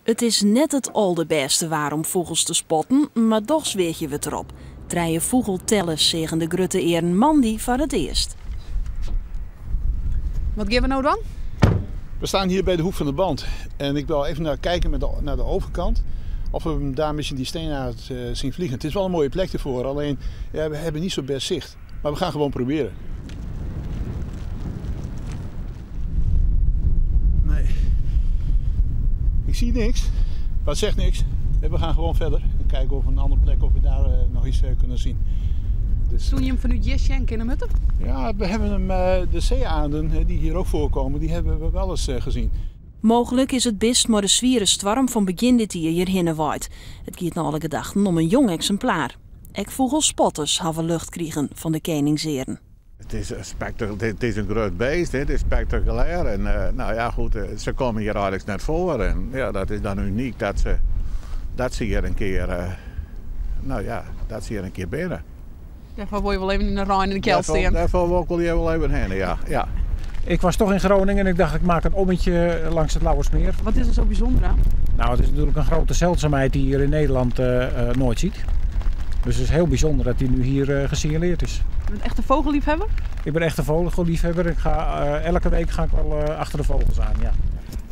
Het is net het allerbeste waar om vogels te spotten, maar toch zweer je het erop. 3 vogeltellers zeggen de grutte eren Mandy voor het eerst. Wat gaan we nou dan? We staan hier bij de hoek van de band en ik wil even kijken naar de overkant. Of we hem daar misschien die steen uit zien vliegen. Het is wel een mooie plek ervoor, alleen ja, we hebben niet zo best zicht. Maar we gaan gewoon proberen. Nee. Ik zie niks, maar het zegt niks. We gaan gewoon verder en kijken of een andere plek of we daar nog iets kunnen zien. Dus, toen je hem vanuit Jesjenk in de mutten? Ja, we hebben hem, de zeeaanden die hier ook voorkomen, die hebben we wel eens gezien. Mogelijk is het best maar de zwiere storm van begin dit jaar hierheen waait. Het gaat naar alle gedachten om een jong exemplaar. Ook vogelspotters hebben lucht kregen van de koningszeren. Het is een groot beest, het is spectaculair. En nou ja, goed, ze komen hier eigenlijk net voor. En ja, dat is dan uniek dat ze hier een keer, dat ze hier een keer binnen. Daarvoor wil je wel even in de Rijn in de Kelt staan. Daarvoor wil je wel even heen, ja. Ik was toch in Groningen en ik dacht ik maak een ommetje langs het Lauwersmeer. Wat is er zo bijzonder aan? Nou, het is natuurlijk een grote zeldzaamheid die je hier in Nederland nooit ziet. Dus het is heel bijzonder dat hij nu hier gesignaleerd is. Je bent echt een vogelliefhebber? Ik ben echt een vogelliefhebber. Elke week ga ik wel achter de vogels aan, ja.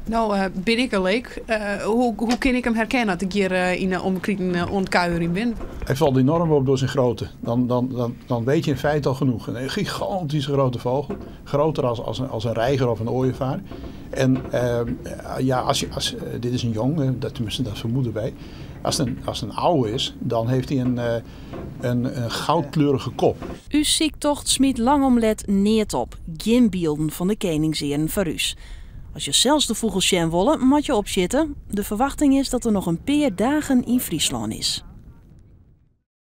Nou, ben ik een leek. Hoe kan ik hem herkennen dat ik hier in de omkring ontkuiering ben? Hij valt enorm op door zijn grootte. Dan weet je in feite al genoeg. Een gigantische grote vogel. Groter als een reiger of een ooievaar. En dit is een jong, tenminste dat vermoeden wij. Als het een oude is, dan heeft hij een goudkleurige kop. Uw ziektocht smiet langomlet neert op. Geen beelden van de koningszeren voor u. Als je zelfs de vogels zien willen, moet je opzitten. De verwachting is dat er nog een paar dagen in Friesland is.